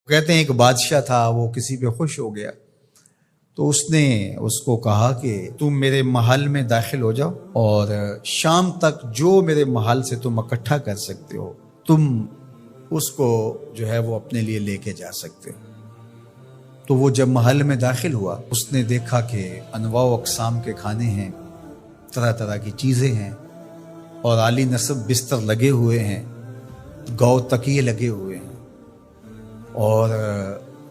کہتے ہیں ایک بادشاہ تھا، وہ کسی پہ خوش ہو گیا تو اس نے اس کو کہا کہ تم میرے محل میں داخل ہو جاؤ اور شام تک جو میرے محل سے تم اکٹھا کر سکتے ہو تم اس کو جو ہے وہ اپنے لیے لے کے جا سکتے ہو۔ تو وہ جب محل میں داخل ہوا اس نے دیکھا کہ انواع و اقسام کے کھانے ہیں، طرح طرح کی چیزیں ہیں اور عالی نصب بستر لگے ہوئے ہیں، گو تکیے لگے ہوئے ہیں اور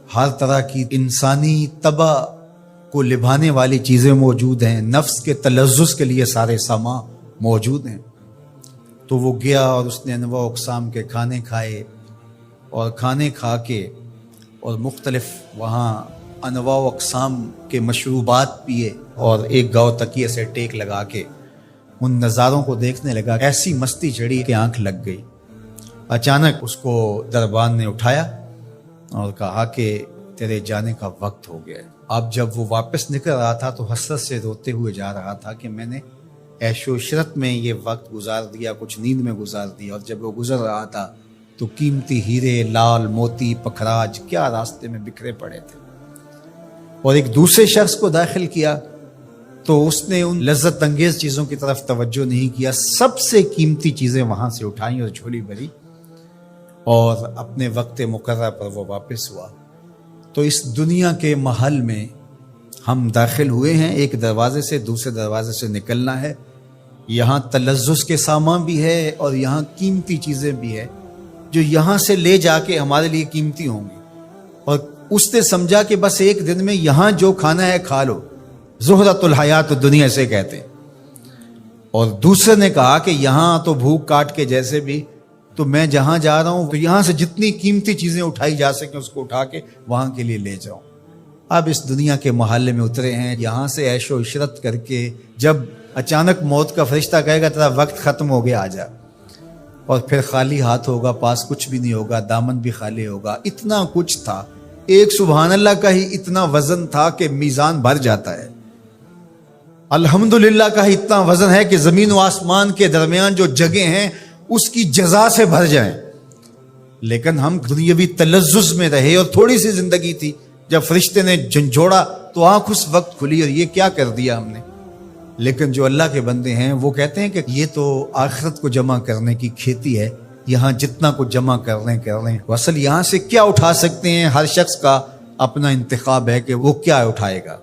ہر طرح کی انسانی طبع کو لبھانے والی چیزیں موجود ہیں، نفس کے تلذذ کے لیے سارے سامان موجود ہیں۔ تو وہ گیا اور اس نے انواع و اقسام کے کھانے کھائے اور کھانے کھا کے اور مختلف وہاں انواع و اقسام کے مشروبات پیے اور ایک گاؤ تکیے سے ٹیک لگا کے ان نظاروں کو دیکھنے لگا۔ ایسی مستی چڑھی کہ آنکھ لگ گئی۔ اچانک اس کو دربان نے اٹھایا اور کہا کہ تیرے جانے کا وقت ہو گیا ہے۔ اب جب وہ واپس نکل رہا تھا تو حسرت سے روتے ہوئے جا رہا تھا کہ میں نے عیش و عشرت میں یہ وقت گزار دیا، کچھ نیند میں گزار دیا، اور جب وہ گزر رہا تھا تو قیمتی ہیرے، لال موتی، پکھراج کیا راستے میں بکھرے پڑے تھے۔ اور ایک دوسرے شخص کو داخل کیا تو اس نے ان لذت انگیز چیزوں کی طرف توجہ نہیں کیا، سب سے قیمتی چیزیں وہاں سے اٹھائیں اور جھولی بھری اور اپنے وقت مقررہ پر وہ واپس ہوا۔ تو اس دنیا کے محل میں ہم داخل ہوئے ہیں، ایک دروازے سے دوسرے دروازے سے نکلنا ہے۔ یہاں تلذذ کے سامان بھی ہے اور یہاں قیمتی چیزیں بھی ہے جو یہاں سے لے جا کے ہمارے لیے قیمتی ہوں گی، اور اس نے سمجھا کہ بس ایک دن میں یہاں جو کھانا ہے کھا لو، زہرۃ الحیات دنیا سے کہتے ہیں۔ اور دوسرے نے کہا کہ یہاں تو بھوک کاٹ کے جیسے بھی تو میں جہاں جا رہا ہوں تو یہاں سے جتنی قیمتی چیزیں اٹھائی جا سکیں اس کو اٹھا کے وہاں کے لیے لے جاؤں۔ اب اس دنیا کے محلے میں اترے ہیں، یہاں سے عیش و عشرت کر کے جب اچانک موت کا فرشتہ کہے گا تیرا وقت ختم ہو گیا، آ جا، اور پھر خالی ہاتھ ہوگا، پاس کچھ بھی نہیں ہوگا، دامن بھی خالی ہوگا۔ اتنا کچھ تھا، ایک سبحان اللہ کا ہی اتنا وزن تھا کہ میزان بھر جاتا ہے، الحمدللہ کا ہی اتنا وزن ہے کہ زمین و آسمان کے درمیان جو جگہ ہیں اس کی جزا سے بھر جائیں۔ لیکن ہم دنیاوی تلذذ میں رہے اور تھوڑی سی زندگی تھی، جب فرشتے نے جھنجھوڑا تو آنکھ اس وقت کھلی اور یہ کیا کر دیا ہم نے۔ لیکن جو اللہ کے بندے ہیں وہ کہتے ہیں کہ یہ تو آخرت کو جمع کرنے کی کھیتی ہے، یہاں جتنا کچھ جمع کر لیں۔ اصل یہاں سے کیا اٹھا سکتے ہیں، ہر شخص کا اپنا انتخاب ہے کہ وہ کیا اٹھائے گا۔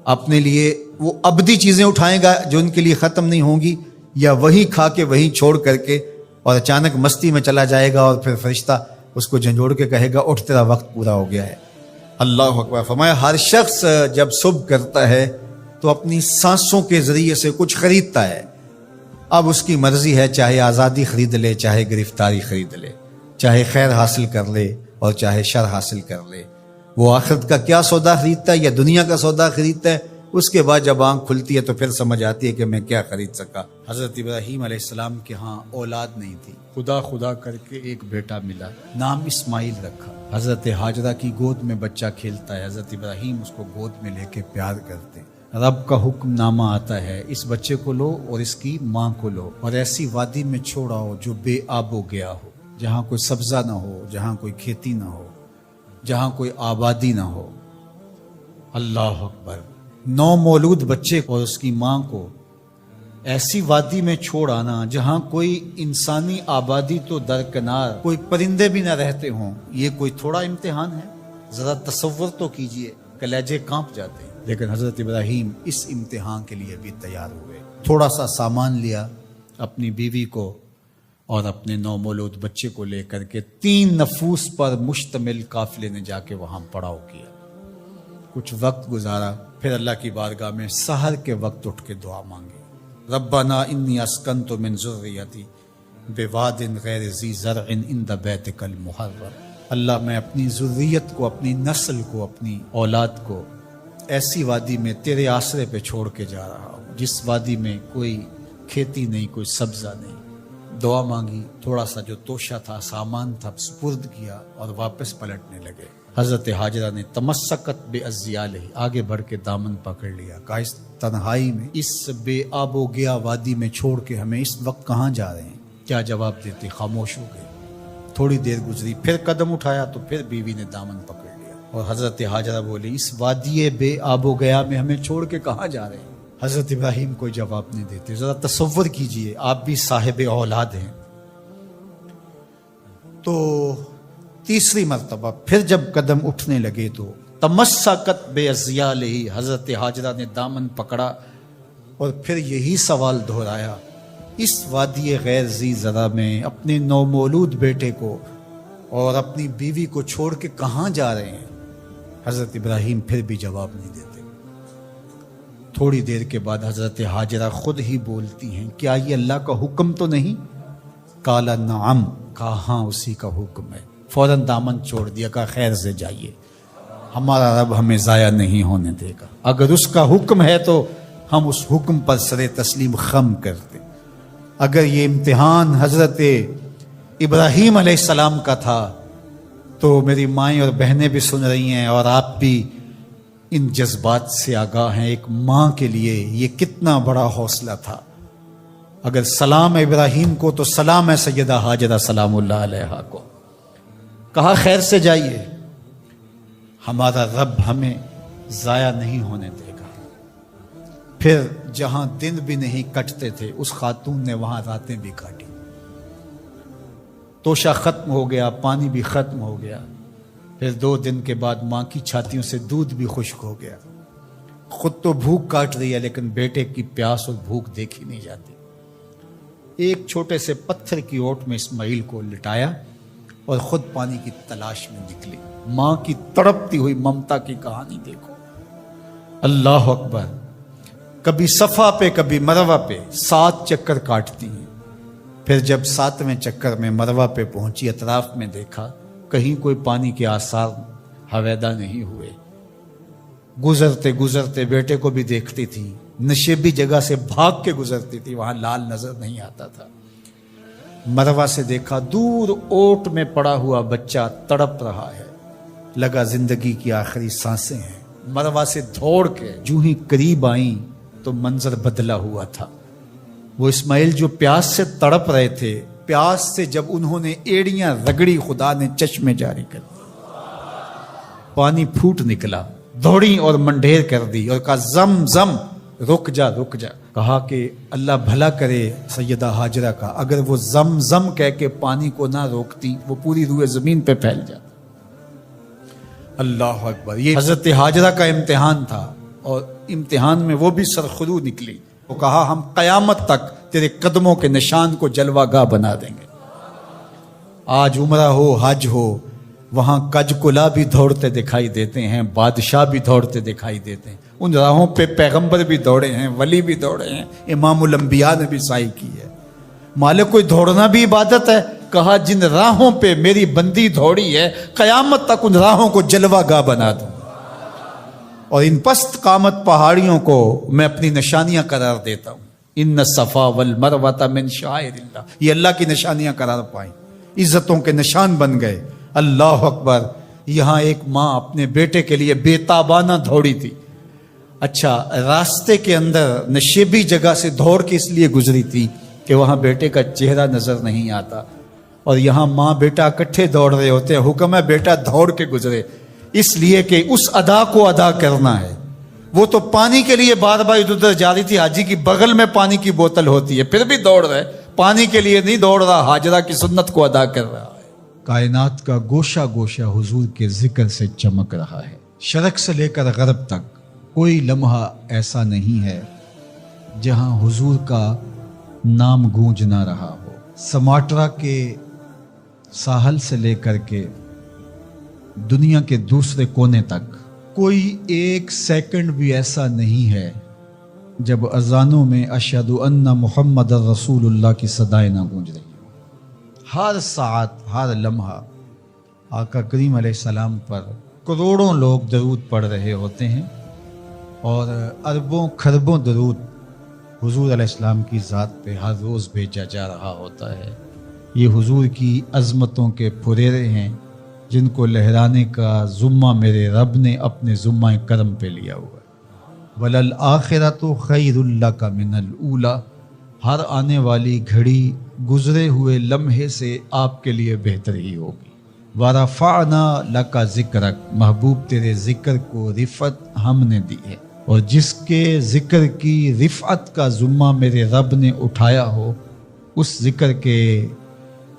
اپنے لیے وہ ابدی چیزیں اٹھائے گا جو ان کے لیے ختم نہیں ہوں گی، یا وہی کھا کے وہی چھوڑ کر کے اور اچانک مستی میں چلا جائے گا اور پھر فرشتہ اس کو جھنجھوڑ کے کہے گا اٹھ تیرا وقت پورا ہو گیا ہے۔ اللہ اکبر۔ فرمایا ہر شخص جب صبح کرتا ہے تو اپنی سانسوں کے ذریعے سے کچھ خریدتا ہے۔ اب اس کی مرضی ہے، چاہے آزادی خرید لے، چاہے گرفتاری خرید لے، چاہے خیر حاصل کر لے اور چاہے شر حاصل کر لے۔ وہ آخرت کا کیا سودا خریدتا ہے یا دنیا کا سودا خریدتا ہے، اس کے بعد جب آنکھ کھلتی ہے تو پھر سمجھ آتی ہے کہ میں کیا خرید سکا۔ حضرت ابراہیم علیہ السلام کے ہاں اولاد نہیں تھی، خدا کر کے ایک بیٹا ملا، نام اسماعیل رکھا۔ حضرت ہاجرہ کی گود میں بچہ کھیلتا ہے، حضرت ابراہیم اس کو گود میں لے کے پیار کرتے ہیں۔ رب کا حکم نامہ آتا ہے، اس بچے کو لو اور اس کی ماں کو لو اور ایسی وادی میں چھوڑاؤ جو بے آب و گیا ہو، جہاں کوئی سبزہ نہ ہو، جہاں کوئی کھیتی نہ ہو، جہاں کوئی آبادی نہ ہو۔ اللہ اکبر۔ 9 مولود بچے اور اس کی ماں کو ایسی وادی میں چھوڑ آنا جہاں کوئی انسانی آبادی تو درکنار، کوئی پرندے بھی نہ رہتے ہوں، یہ کوئی تھوڑا امتحان ہے؟ ذرا تصور تو کیجئے، کلیجے کانپ جاتے ہیں۔ لیکن حضرت ابراہیم اس امتحان کے لیے بھی تیار ہوئے۔ تھوڑا سا سامان لیا، اپنی بیوی کو اور اپنے 9 مولود بچے کو لے کر کے 3 نفوس پر مشتمل قافلے نے جا کے وہاں پڑاؤ کیا، کچھ وقت گزارا، پھر اللہ کی بارگاہ میں سحر کے وقت اٹھ کے دعا مانگی، ربنا انی اسکنت من ذریتی بواد غیر ذی زرع عند بیتک المحرم۔ اللہ میں اپنی ذریت کو، اپنی نسل کو، اپنی اولاد کو ایسی وادی میں تیرے آسرے پہ چھوڑ کے جا رہا ہوں جس وادی میں کوئی کھیتی نہیں، کوئی سبزہ نہیں۔ دعا مانگی، تھوڑا سا جو توشہ تھا، سامان تھا، سپرد کیا اور واپس پلٹنے لگے۔ حضرت ہاجرہ نے تمسکت بعزیالہ، آگے بڑھ کے دامن پکڑ لیا، کہا اس تنہائی میں، اس بے آب و گیا وادی میں چھوڑ کے ہمیں اس وقت کہاں جا رہے ہیں؟ کیا جواب دیتے؟ خاموش ہو گئے۔ تھوڑی دیر گزری، پھر قدم اٹھایا تو پھر بیوی نے دامن پکڑ لیا، اور حضرت ہاجرہ بولی اس وادی بے آب و گیا میں ہمیں چھوڑ کے کہاں جا رہے ہیں؟ حضرت ابراہیم کوئی جواب نہیں دیتے۔ ذرا تصور کیجئے، آپ بھی صاحب اولاد ہیں۔ تو تیسری مرتبہ پھر جب قدم اٹھنے لگے تو تمسکت بے ازیالہ، حضرت ہاجرہ نے دامن پکڑا اور پھر یہی سوال دہرایا، اس وادی غیر ذی زرع میں اپنے نومولود بیٹے کو اور اپنی بیوی کو چھوڑ کے کہاں جا رہے ہیں؟ حضرت ابراہیم پھر بھی جواب نہیں دیتے۔ تھوڑی دیر کے بعد حضرت ہاجرہ خود ہی بولتی ہیں، کیا یہ اللہ کا حکم تو نہیں؟ قال نعم، کہا ہاں اسی کا حکم ہے۔ فوراً دامن چھوڑ دیا، کہا خیر سے جائیے، ہمارا رب ہمیں ضائع نہیں ہونے دے گا، اگر اس کا حکم ہے تو ہم اس حکم پر سر تسلیم خم کرتے۔ اگر یہ امتحان حضرت ابراہیم علیہ السلام کا تھا تو میری مائیں اور بہنیں بھی سن رہی ہیں اور آپ بھی ان جذبات سے آگاہ ہیں۔ ایک ماں کے لیے یہ کتنا بڑا حوصلہ تھا۔ اگر سلام ابراہیم کو تو سلام ہے سیدہ ہاجرہ سلام اللہ علیہا کو۔ کہا خیر سے جائیے، ہمارا رب ہمیں ضائع نہیں ہونے دے گا۔ پھر جہاں دن بھی نہیں کٹتے تھے اس خاتون نے وہاں راتیں بھی کاٹی۔ توشہ ختم ہو گیا، پانی بھی ختم ہو گیا۔ پھر 2 دن کے بعد ماں کی چھاتیوں سے دودھ بھی خشک ہو گیا۔ خود تو بھوک کاٹ رہی ہے لیکن بیٹے کی پیاس اور بھوک دیکھی نہیں جاتی۔ ایک چھوٹے سے پتھر کی اوٹ میں اسماعیل کو لٹایا اور خود پانی کی تلاش میں نکلی۔ ماں کی تڑپتی ہوئی ممتا کی کہانی دیکھو۔ اللہ اکبر، کبھی صفا پہ کبھی مروہ پہ 7 چکر کاٹتی ہیں۔ پھر جب 7ویں چکر میں مروہ پہ پہنچی، اطراف میں دیکھا، کہیں کوئی پانی کے آثار حویدہ نہیں ہوئے۔ گزرتے گزرتے بیٹے کو بھی دیکھتی تھی، نشیبی جگہ سے بھاگ کے گزرتی تھی، وہاں لال نظر نہیں آتا تھا۔ مروہ سے دیکھا، دور اوٹ میں پڑا ہوا بچہ تڑپ رہا ہے، لگا زندگی کی آخری سانسیں ہیں۔ مروہ سے دوڑ کے جو ہی قریب آئیں تو منظر بدلا ہوا تھا۔ وہ اسماعیل جو پیاس سے تڑپ رہے تھے، پیاس سے جب انہوں نے ایڑیاں رگڑی، خدا نے چشمے جاری کر دی، پانی پھوٹ نکلا، دوڑی اور منڈھیر کر دی اور کہا زم زم، رک جا رک جا۔ کہا کہ اللہ بھلا کرے سیدہ ہاجرہ کا، اگر وہ زم زم کہہ کے پانی کو نہ روکتی وہ پوری روئے زمین پہ پھیل جاتا۔ اللہ اکبر، یہ حضرت ہاجرہ کا امتحان تھا، اور امتحان میں وہ بھی سرخرو نکلی۔ وہ کہا ہم قیامت تک تیرے قدموں کے نشان کو جلوہ گاہ بنا دیں گے۔ آج عمرہ ہو حج ہو، وہاں کج کلا بھی دوڑتے دکھائی دیتے ہیں، بادشاہ بھی دوڑتے دکھائی دیتے ہیں، ان راہوں پہ پیغمبر بھی دوڑے ہیں، ولی بھی دوڑے ہیں، امام الانبیاء نے بھی سعی کی ہے۔ مالک کوئی دوڑنا بھی عبادت ہے؟ کہا جن راہوں پہ میری بندی دوڑی ہے قیامت تک ان راہوں کو جلوہ گاہ بنا دوں، اور ان پست قامت پہاڑیوں کو میں اپنی نشانیاں قرار دیتا ہوں۔ ان الصفا والمروۃ من شعائر اللہ، یہ اللہ کی نشانیاں قرار پائیں، عزتوں کے نشان بن گئے۔ اللہ اکبر، یہاں ایک ماں اپنے بیٹے کے لیے بے تابانہ دوڑی تھی۔ اچھا، راستے کے اندر نشیبی جگہ سے دوڑ کے اس لیے گزری تھی کہ وہاں بیٹے کا چہرہ نظر نہیں آتا، اور یہاں ماں بیٹا اکٹھے دوڑ رہے ہوتے ہیں، حکم ہے بیٹا دوڑ کے گزرے، اس لیے کہ اس ادا کو ادا کرنا ہے۔ وہ تو پانی کے لیے بار بار ادھر ادھر جا رہی تھی، حاجی کی بغل میں پانی کی بوتل ہوتی ہے پھر بھی دوڑ رہے، پانی کے لیے نہیں دوڑ رہا، ہاجرہ کی سنت کو ادا کر رہا ہے۔ کائنات کا گوشہ گوشہ حضور کے ذکر سے چمک رہا ہے۔ شرق سے لے کر غرب تک کوئی لمحہ ایسا نہیں ہے جہاں حضور کا نام گونج نہ رہا ہو۔ سماٹرا کے ساحل سے لے کر کے دنیا کے دوسرے کونے تک کوئی ایک سیکنڈ بھی ایسا نہیں ہے جب اذانوں میں اشہد ان محمد رسول اللہ کی صدائیں نہ گونج رہی ہوں۔ ہر ساعت، ہر لمحہ آقا کریم علیہ السلام پر کروڑوں لوگ درود پڑھ رہے ہوتے ہیں، اور اربوں کھربوں درود حضور علیہ السلام کی ذات پہ ہر روز بھیجا جا رہا ہوتا ہے۔ یہ حضور کی عظمتوں کے پھریرے ہیں جن کو لہرانے کا ذمہ میرے رب نے اپنے ذمہ کرم پہ لیا ہوا ہے۔ وَلَلْآخِرَةُ خَيْرٌ لَكَ مِنَ الْأُولَى، ہر آنے والی گھڑی گزرے ہوئے لمحے سے آپ کے لیے بہتر ہی ہوگی۔ وَرَفَعْنَا لَكَ ذِكْرَكَ، محبوب تیرے ذکر کو رفعت ہم نے دی ہے، اور جس کے ذکر کی رفعت کا ذمہ میرے رب نے اٹھایا ہو، اس ذکر کے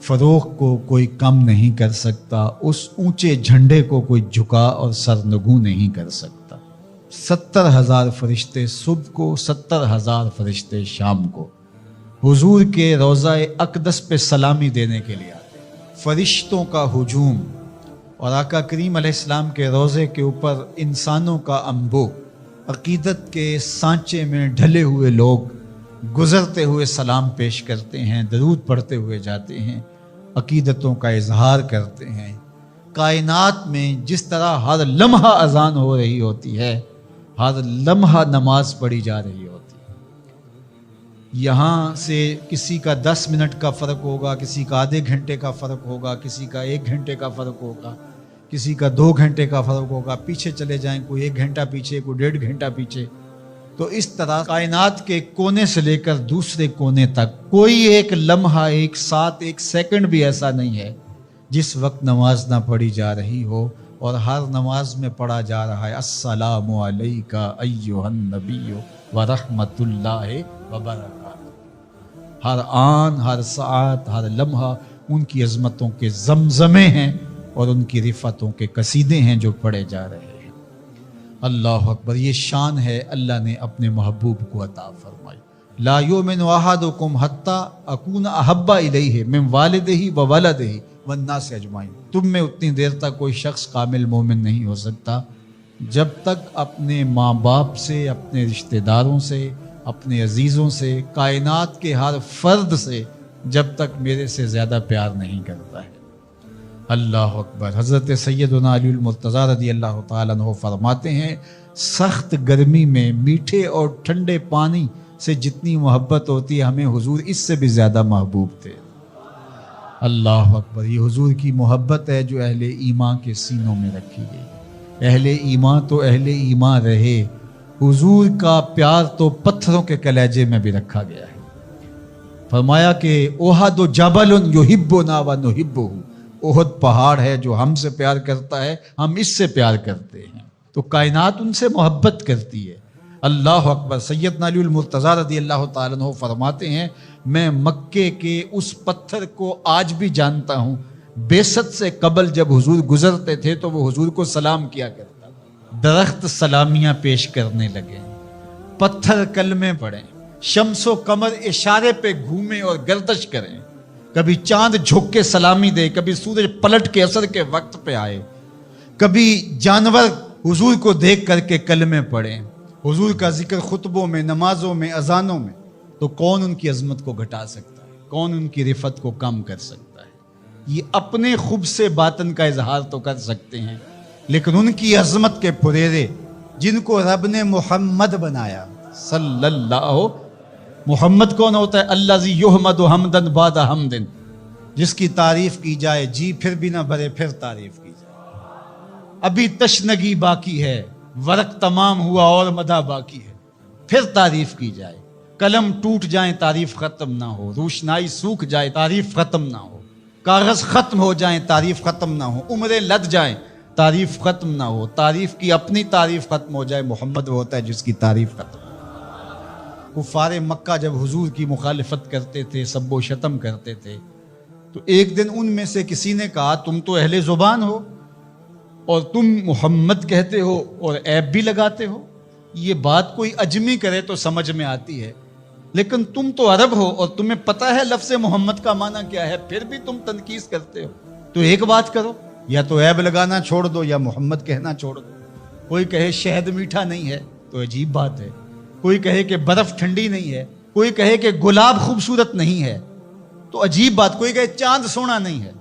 فروغ کو کوئی کم نہیں کر سکتا، اس اونچے جھنڈے کو کوئی جھکا اور سرنگوں نہیں کر سکتا۔ 70,000 فرشتے صبح کو، 70,000 فرشتے شام کو حضور کے روضہ اقدس پہ سلامی دینے کے لیے آتے ہیں۔ فرشتوں کا ہجوم اور آقا کریم علیہ السلام کے روضے کے اوپر انسانوں کا انبوہ، عقیدت کے سانچے میں ڈھلے ہوئے لوگ گزرتے ہوئے سلام پیش کرتے ہیں، درود پڑھتے ہوئے جاتے ہیں، عقیدتوں کا اظہار کرتے ہیں۔ کائنات میں جس طرح ہر لمحہ اذان ہو رہی ہوتی ہے، ہر لمحہ نماز پڑھی جا رہی ہوتی ہے، یہاں سے کسی کا 10 منٹ کا فرق ہوگا، کسی کا آدھے گھنٹے کا فرق ہوگا، کسی کا 1 گھنٹے کا فرق ہوگا، کسی کا 2 گھنٹے کا فرق ہوگا، پیچھے چلے جائیں، کوئی 1 گھنٹہ پیچھے، کوئی 1.5 گھنٹہ پیچھے۔ تو اس طرح کائنات کے کونے سے لے کر دوسرے کونے تک کوئی ایک لمحہ، ایک ساتھ، ایک سیکنڈ بھی ایسا نہیں ہے جس وقت نماز نہ پڑھی جا رہی ہو، اور ہر نماز میں پڑھا جا رہا ہے السلام علیکہ ایھا النبی ورحمۃ اللہ وبرکاتہ۔ ہر آن، ہر ساعت، ہر لمحہ ان کی عظمتوں کے زمزمے ہیں اور ان کی رفعتوں کے قصیدے ہیں جو پڑھے جا رہے ہیں۔ اللہ اکبر، یہ شان ہے اللہ نے اپنے محبوب کو عطا فرمائی۔ لا یؤمن احدکم حتی اکون احب الیہ من والدہ وولدہ والناس اجمعین، تم میں اتنی دیر تک کوئی شخص کامل مومن نہیں ہو سکتا جب تک اپنے ماں باپ سے، اپنے رشتہ داروں سے، اپنے عزیزوں سے، کائنات کے ہر فرد سے جب تک میرے سے زیادہ پیار نہیں کرتا ہے۔ اللہ اکبر۔ حضرت سیدنا علی المرتضیٰ رضی اللہ تعالیٰ عنہ فرماتے ہیں، سخت گرمی میں میٹھے اور ٹھنڈے پانی سے جتنی محبت ہوتی ہے، ہمیں حضور اس سے بھی زیادہ محبوب تھے۔ اللہ اکبر۔ یہ حضور کی محبت ہے جو اہل ایمان کے سینوں میں رکھی گئی۔ اہل ایمان تو اہل ایمان رہے، حضور کا پیار تو پتھروں کے کلیجے میں بھی رکھا گیا ہے۔ فرمایا کہ احد جبل یحبنا ونحبہ، احد پہاڑ ہے جو ہم سے پیار کرتا ہے، ہم اس سے پیار کرتے ہیں، تو کائنات ان سے محبت کرتی ہے۔ اللہ اکبر۔ سیدنا علی المرتضیٰ رضی اللہ تعالیٰ عنہ فرماتے ہیں، میں مکے کے اس پتھر کو آج بھی جانتا ہوں، بعثت سے قبل جب حضور گزرتے تھے تو وہ حضور کو سلام کیا کرتا تھا۔ درخت سلامیاں پیش کرنے لگے، پتھر کلمے پڑھیں، شمس و قمر اشارے پہ گھومیں اور گردش کریں، کبھی چاند جھک کے سلامی دے، کبھی سورج پلٹ کے عصر کے وقت پہ آئے، کبھی جانور حضور کو دیکھ کر کے کلمے پڑھیں، حضور کا ذکر خطبوں میں، نمازوں میں، اذانوں میں، تو کون ان کی عظمت کو گھٹا سکتا ہے؟ کون ان کی رفعت کو کم کر سکتا ہے؟ یہ اپنے خوب سے باطن کا اظہار تو کر سکتے ہیں، لیکن ان کی عظمت کے پریرے جن کو رب نے محمد بنایا صلی اللہ، محمد کون ہوتا ہے؟ الذی یحمد حمدا بعد حمد، جس کی تعریف کی جائے جی پھر بھی نہ بھرے، پھر تعریف کی جائے، ابھی تشنگی باقی ہے، ورق تمام ہوا اور مدح باقی ہے، پھر تعریف کی جائے، قلم ٹوٹ جائیں تعریف ختم نہ ہو، روشنائی سوکھ جائے تعریف ختم نہ ہو، کاغذ ختم ہو جائیں تعریف ختم نہ ہو، عمریں لد جائیں تعریف ختم نہ ہو، تعریف کی اپنی تعریف ختم ہو جائے، محمد وہ ہوتا ہے جس کی تعریف ختم۔ کفار مکہ جب حضور کی مخالفت کرتے تھے، سب و شتم کرتے تھے، تو ایک دن ان میں سے کسی نے کہا، تم تو اہل زبان ہو اور تم محمد کہتے ہو اور عیب بھی لگاتے ہو، یہ بات کوئی اجمی کرے تو سمجھ میں آتی ہے، لیکن تم تو عرب ہو اور تمہیں پتہ ہے لفظ محمد کا معنی کیا ہے، پھر بھی تم تنقید کرتے ہو، تو ایک بات کرو، یا تو عیب لگانا چھوڑ دو یا محمد کہنا چھوڑ دو۔ کوئی کہے شہد میٹھا نہیں ہے تو عجیب بات ہے، کوئی کہے کہ برف ٹھنڈی نہیں ہے، کوئی کہے کہ گلاب خوبصورت نہیں ہے تو عجیب بات، کوئی کہے چاند سونا نہیں ہے،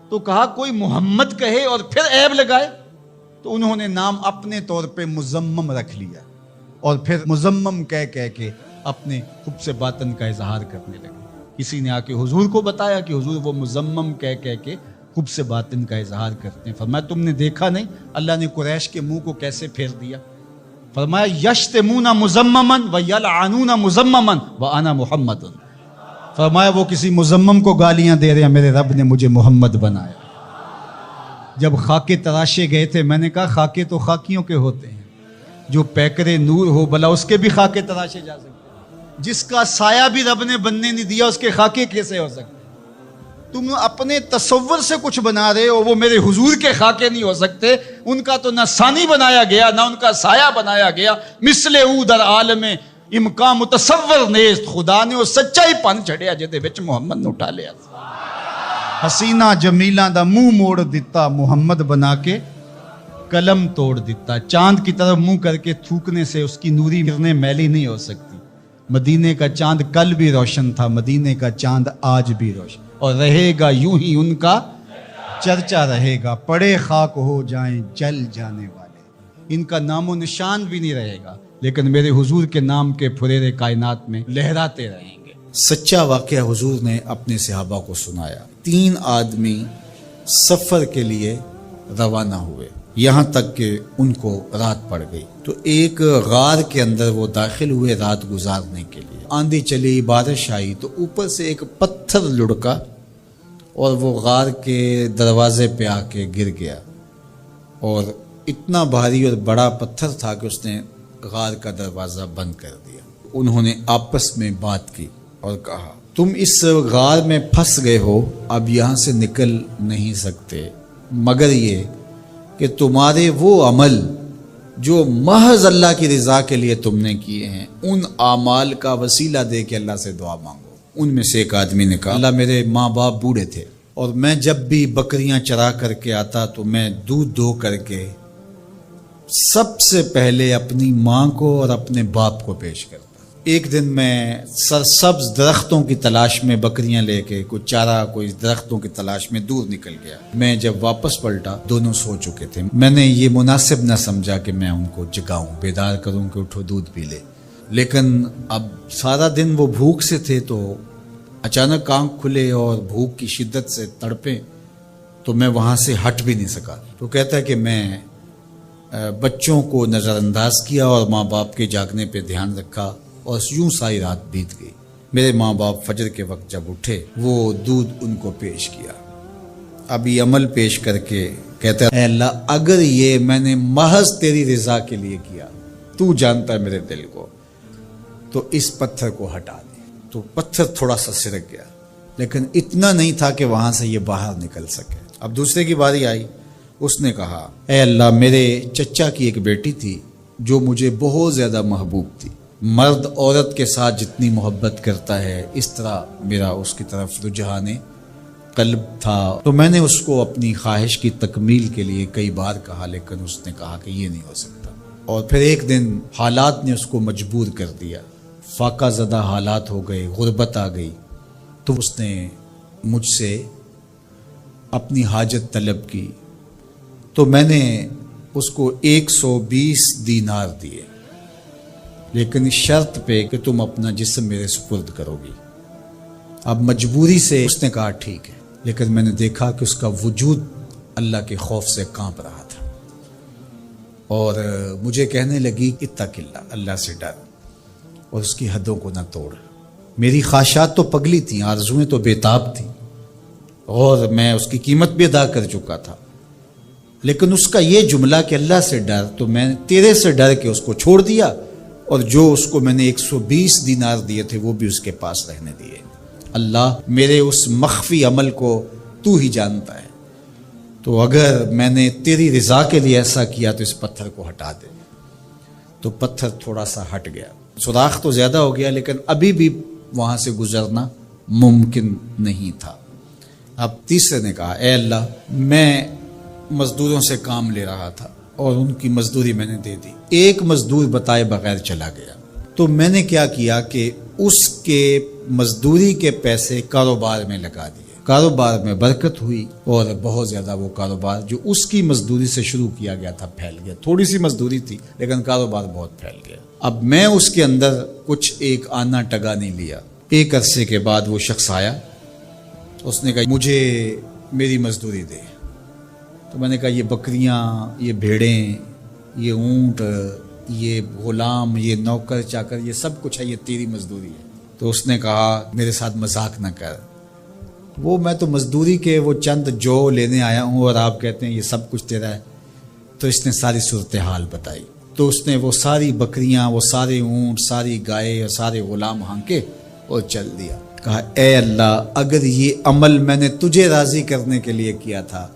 تو کہا کوئی محمد کہے اور پھر عیب لگائے، تو انہوں نے نام اپنے طور پہ مزمم رکھ لیا، اور پھر مزمم کہہ کے اپنے خوب سے باطن کا اظہار کرنے لگے۔ کسی نے آ کے حضور کو بتایا کہ حضور وہ مزمم کہہ کے خوب سے باطن کا اظہار کرتے ہیں۔ فرمایا تم نے دیکھا نہیں اللہ نے قریش کے منہ کو کیسے پھیر دیا؟ فرمایا یشتمون مزمما ویلعنون مزمما وانا محمد، فرمایا وہ کسی مزمم کو گالیاں دے رہے ہیں، میرے رب نے مجھے محمد بنایا۔ جب خاکے تراشے گئے تھے، میں نے کہا خاکے تو خاکیوں کے ہوتے ہیں، جو پیکر نور ہو بلا اس کے بھی خاکے تراشے جا سکتے ہیں، جس کا سایہ بھی رب نے بننے نہیں دیا اس کے خاکے کیسے ہو سکتے؟ تم اپنے تصور سے کچھ بنا رہے ہو، وہ میرے حضور کے خاکے نہیں ہو سکتے۔ ان کا تو نہ ثانی بنایا گیا نہ ان کا سایہ بنایا گیا، مثل او در عالم امکان متصور نیست، خدا نے وہ سچائی پن چھڑیا جہدے وچ محمد نو اٹھا لیا۔ حسینہ جمیلاں دا منہ موڑ دیتا، محمد بنا کے قلم توڑ دیتا۔ چاند کی طرف منہ کر کے تھوکنے سے اس کی نوری کرنیں میلی نہیں ہو سکتی۔ مدینے کا چاند کل بھی روشن تھا، مدینے کا چاند آج بھی روشن، اور رہے گا یوں ہی ان کا چرچا رہے گا، پڑے خاک ہو جائیں جل جانے والے، ان کا نام و نشان بھی نہیں رہے گا، لیکن میرے حضور کے نام کے پھریرے کائنات میں لہراتے رہیں گے۔ سچا واقعہ حضور نے اپنے صحابہ کو سنایا۔ 3 آدمی سفر کے لیے روانہ ہوئے، یہاں تک کہ ان کو رات پڑ گئی، تو ایک غار کے اندر وہ داخل ہوئے رات گزارنے کے لیے۔ آندھی چلی، بارش آئی، تو اوپر سے ایک پتھر لڑکا اور وہ غار کے دروازے پہ آ کے گر گیا، اور اتنا بھاری اور بڑا پتھر تھا کہ اس نے غار کا دروازہ بند کر دیا۔ انہوں نے آپس میں بات کی اور کہا تم اس غار میں پھنس گئے ہو، اب یہاں سے نکل نہیں سکتے مگر یہ کہ تمہارے وہ عمل جو محض اللہ کی رضا کے لیے تم نے کیے ہیں، ان اعمال کا وسیلہ دے کے اللہ سے دعا مانگو۔ ان میں سے ایک آدمی نے کہا اللہ میرے ماں باپ بوڑھے تھے، اور میں جب بھی بکریاں چرا کر کے آتا تو میں دودھ دو کر کے سب سے پہلے اپنی ماں کو اور اپنے باپ کو پیش کرتا۔ ایک دن میں سرسبز درختوں کی تلاش میں بکریاں لے کے کوئی چارہ کوئی درختوں کی تلاش میں دور نکل گیا۔ میں جب واپس پلٹا دونوں سو چکے تھے۔ میں نے یہ مناسب نہ سمجھا کہ میں ان کو جگاؤں، بیدار کروں کہ اٹھو دودھ پی لے، لیکن اب سارا دن وہ بھوک سے تھے، تو اچانک آنکھ کھلے اور بھوک کی شدت سے تڑپے، تو میں وہاں سے ہٹ بھی نہیں سکا۔ تو کہتا ہے کہ میں بچوں کو نظر انداز کیا اور ماں باپ کے جاگنے پہ دھیان رکھا، اور یوں ساری رات بیت گئی۔ میرے ماں باپ فجر کے وقت جب اٹھے، وہ دودھ ان کو پیش کیا۔ اب یہ عمل پیش کر کے کہتا ہے اے اللہ اگر یہ میں نے محض تیری رضا کے لیے کیا، تو جانتا ہے میرے دل کو، تو اس پتھر کو ہٹا دے۔ تو پتھر تھوڑا سا سرک گیا، لیکن اتنا نہیں تھا کہ وہاں سے یہ باہر نکل سکے۔ اب دوسرے کی باری آئی، اس نے کہا اے اللہ میرے چچا کی ایک بیٹی تھی جو مجھے بہت زیادہ محبوب تھی، مرد عورت کے ساتھ جتنی محبت کرتا ہے اس طرح میرا اس کی طرف رجحان قلب تھا، تو میں نے اس کو اپنی خواہش کی تکمیل کے لیے کئی بار کہا، لیکن اس نے کہا کہ یہ نہیں ہو سکتا۔ اور پھر ایک دن حالات نے اس کو مجبور کر دیا، فاقہ زدہ حالات ہو گئے، غربت آ گئی، تو اس نے مجھ سے اپنی حاجت طلب کی، تو میں نے اس کو 120 دینار دیے، لیکن شرط پہ کہ تم اپنا جسم میرے سپرد کرو گی۔ اب مجبوری سے اس نے کہا ٹھیک ہے، لیکن میں نے دیکھا کہ اس کا وجود اللہ کے خوف سے کانپ رہا تھا، اور مجھے کہنے لگی اتق اللہ، اللہ سے ڈر اور اس کی حدوں کو نہ توڑ۔ میری خواہشات تو پگلی تھیں، آرزویں تو بےتاب تھیں، اور میں اس کی قیمت بھی ادا کر چکا تھا، لیکن اس کا یہ جملہ کہ اللہ سے ڈر، تو میں نے تیرے سے ڈر کے اس کو چھوڑ دیا، اور جو اس کو میں نے 120 دینار دیے تھے وہ بھی اس کے پاس رہنے دیے۔ اللہ میرے اس مخفی عمل کو تو ہی جانتا ہے، تو اگر میں نے تیری رضا کے لیے ایسا کیا تو اس پتھر کو ہٹا دے۔ تو پتھر تھوڑا سا ہٹ گیا، سوراخ تو زیادہ ہو گیا، لیکن ابھی بھی وہاں سے گزرنا ممکن نہیں تھا۔ اب تیسرے نے کہا اے اللہ میں مزدوروں سے کام لے رہا تھا اور ان کی مزدوری میں نے دے دی، ایک مزدور بتائے بغیر چلا گیا، تو میں نے کیا کیا کہ اس کے مزدوری کے پیسے کاروبار میں لگا دیے، کاروبار میں برکت ہوئی، اور بہت زیادہ وہ کاروبار جو اس کی مزدوری سے شروع کیا گیا تھا پھیل گیا۔ تھوڑی سی مزدوری تھی لیکن کاروبار بہت پھیل گیا۔ اب میں اس کے اندر کچھ ایک آنا ٹگا نہیں لیا۔ ایک عرصے کے بعد وہ شخص آیا، اس نے کہا مجھے میری مزدوری دے۔ تو میں نے کہا یہ بکریاں، یہ بھیڑیں، یہ اونٹ، یہ غلام، یہ نوکر چاکر، یہ سب کچھ ہے، یہ تیری مزدوری ہے۔ تو اس نے کہا میرے ساتھ مذاق نہ کر، وہ میں تو مزدوری کے وہ چند جو لینے آیا ہوں اور آپ کہتے ہیں یہ سب کچھ تیرا ہے۔ تو اس نے ساری صورتحال بتائی، تو اس نے وہ ساری بکریاں، وہ سارے اونٹ، ساری گائے اور سارے غلام ہانکے اور چل دیا۔ کہا اے اللہ، اگر یہ عمل میں نے تجھے راضی کرنے کے لیے کیا تھا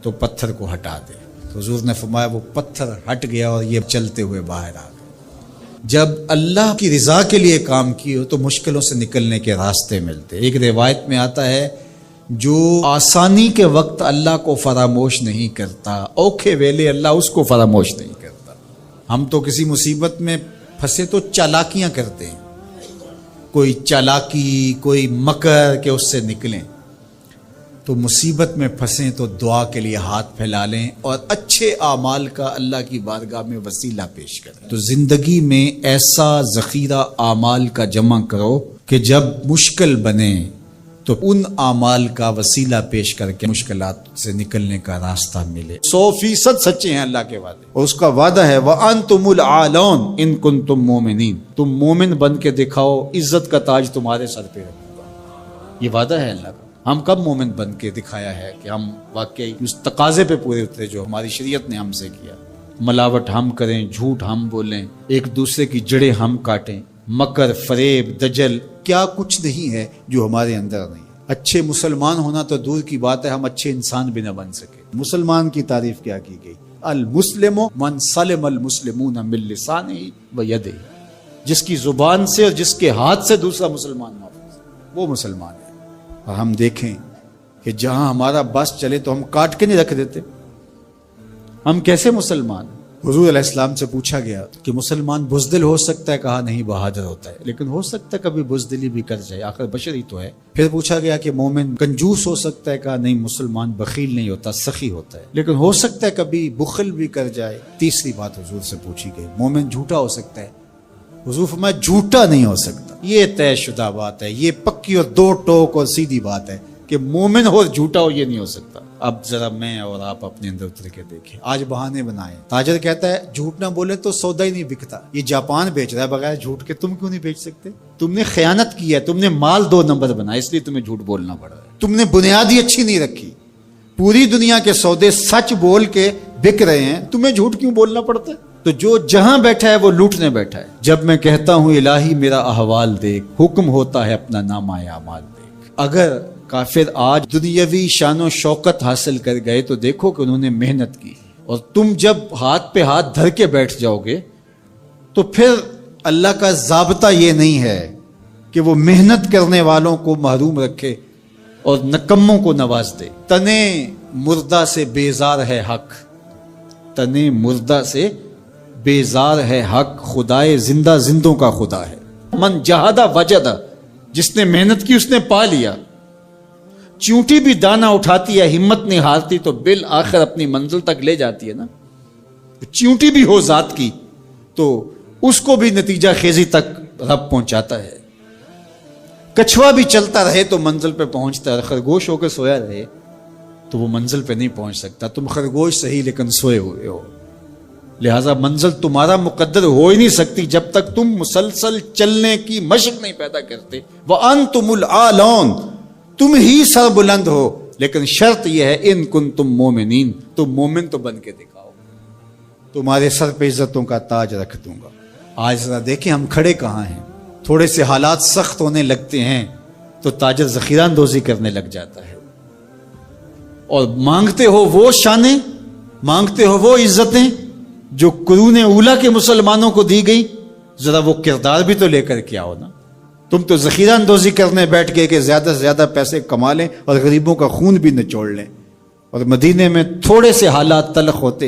تو پتھر کو ہٹا دے۔ تو حضور نے فرمایا وہ پتھر ہٹ گیا اور یہ چلتے ہوئے باہر آ گئے۔ جب اللہ کی رضا کے لیے کام کیے تو مشکلوں سے نکلنے کے راستے ملتے۔ ایک روایت میں آتا ہے جو آسانی کے وقت اللہ کو فراموش نہیں کرتا، اوکھے ویلے اللہ اس کو فراموش نہیں کرتا۔ ہم تو کسی مصیبت میں پھنسے تو چالاکیاں کرتے ہیں، کوئی چالاکی، کوئی مکر کہ اس سے نکلیں۔ تو مصیبت میں پھنسیں تو دعا کے لیے ہاتھ پھیلا لیں اور اچھے اعمال کا اللہ کی بارگاہ میں وسیلہ پیش کریں۔ تو زندگی میں ایسا ذخیرہ اعمال کا جمع کرو کہ جب مشکل بنے تو ان اعمال کا وسیلہ پیش کر کے مشکلات سے نکلنے کا راستہ ملے۔ 100% سچے ہیں اللہ کے وعدے، اور اس کا وعدہ ہے وَأَنْتُمُ الْأَعْلَوْنَ إِن كُنتُم مُؤْمِنِينَ، تم مومن بن کے دکھاؤ، عزت کا تاج تمہارے سر پہ رکھوں گا۔ یہ وعدہ ہے اللہ کا۔ ہم کب مومن بن کے دکھایا ہے کہ ہم واقعی اس تقاضے پہ پورے اترے جو ہماری شریعت نے ہم سے کیا؟ ملاوٹ ہم کریں، جھوٹ ہم بولیں، ایک دوسرے کی جڑیں ہم کاٹیں، مکر، فریب، دجل، کیا کچھ نہیں ہے جو ہمارے اندر نہیں ہے۔ اچھے مسلمان ہونا تو دور کی بات ہے، ہم اچھے انسان بھی نہ بن سکے۔ مسلمان کی تعریف کیا کی گئی؟ المسلم من سلم المسلمون من لسانہ و یدہ، جس کی زبان سے اور جس کے ہاتھ سے دوسرا مسلمان محفوظ ہے، وہ مسلمان ہے۔ اور ہم دیکھیں کہ جہاں ہمارا بس چلے تو ہم کاٹ کے نہیں رکھ دیتے، ہم کیسے مسلمان؟ حضور علیہ السلام سے پوچھا گیا کہ مسلمان بزدل ہو سکتا ہے؟ کہا نہیں، بہادر ہوتا ہے، لیکن ہو سکتا ہے کبھی بزدلی بھی کر جائے، آخر بشر ہی تو ہے۔ پھر پوچھا گیا کہ مومن کنجوس ہو سکتا ہے؟ کہا نہیں، مسلمان بخیل نہیں ہوتا، سخی ہوتا ہے، لیکن ہو سکتا ہے کبھی بخل بھی کر جائے۔ تیسری بات حضور سے پوچھی گئی، مومن جھوٹا ہو سکتا ہے؟ حضور فرمایا جھوٹا نہیں ہو سکتا۔ یہ طے شدہ بات ہے، یہ پکی اور دو ٹوک اور سیدھی بات ہے کہ مومن ہو اور جھوٹا ہو، یہ نہیں ہو سکتا۔ اب ذرا میں اور آپ اپنے اندر اتر کے دیکھیں، آج بہانے بنائیں۔ تاجر کہتا ہے جھوٹ نہ بولے تو سودا ہی نہیں بکتا، یہ جاپان بیچ رہا ہے بغیر جھوٹ کے، تم کیوں نہیں بیچ سکتے؟ تم نے خیانت کی ہے، تم نے مال 2 نمبر بنایا، اس لیے تمہیں جھوٹ بولنا پڑ رہا ہے۔ تم نے بنیاد ہی اچھی نہیں رکھی، پوری دنیا کے سودے سچ بول کے بک رہے ہیں، تمہیں جھوٹ کیوں بولنا پڑتا ہے؟ تو جو جہاں بیٹھا ہے وہ لوٹنے بیٹھا ہے۔ جب میں کہتا ہوں الہی میرا احوال دیکھ، حکم ہوتا ہے اپنا نامہ اعمال دیکھ۔ اگر کافر آج دنیاوی شان و شوکت حاصل کر گئے تو دیکھو کہ انہوں نے محنت کی، اور تم جب ہاتھ پہ ہاتھ دھر کے بیٹھ جاؤ گے تو پھر اللہ کا ضابطہ یہ نہیں ہے کہ وہ محنت کرنے والوں کو محروم رکھے اور نکموں کو نواز دے۔ تنے مردہ سے بیزار ہے حق، تنے مردہ سے بیزار ہے حق، خدائے زندہ زندوں کا خدا ہے۔ من جہادہ وجدہ، جس نے محنت کی اس نے پا لیا۔ چونٹی بھی دانا اٹھاتی ہے، ہمت نہیں ہارتی تو بالآخر اپنی منزل تک لے جاتی ہے نا۔ چونٹی بھی ہو ذات کی تو اس کو بھی نتیجہ خیزی تک رب پہنچاتا ہے۔ کچھوا بھی چلتا رہے تو منزل پہ پہنچتا ہے، خرگوش ہو کے سویا رہے تو وہ منزل پہ نہیں پہنچ سکتا۔ تم خرگوش صحیح لیکن سوئے ہوئے ہو، لہٰذا منزل تمہارا مقدر ہو ہی نہیں سکتی جب تک تم مسلسل چلنے کی مشق نہیں پیدا کرتے۔ وَأَنْتُمُ الْأَعْلَوْنَ، تم ہی سر بلند ہو، لیکن شرط یہ ہے ان کنتم مومنین، تم مومن تو بن کے دکھاؤ، تمہارے سر پہ عزتوں کا تاج رکھ دوں گا۔ آج ذرا دیکھیں ہم کھڑے کہاں ہیں، تھوڑے سے حالات سخت ہونے لگتے ہیں تو تاجر ذخیرہ اندوزی کرنے لگ جاتا ہے، اور مانگتے ہو وہ شانیں، مانگتے ہو وہ عزتیں جو قرون اولیٰ کے مسلمانوں کو دی گئی، ذرا وہ کردار بھی تو لے کر کے آؤ نا۔ تم تو ذخیرہ اندوزی کرنے بیٹھ گئے کہ زیادہ سے زیادہ پیسے کما لیں اور غریبوں کا خون بھی نچوڑ لیں، اور مدینے میں تھوڑے سے حالات تلخ ہوتے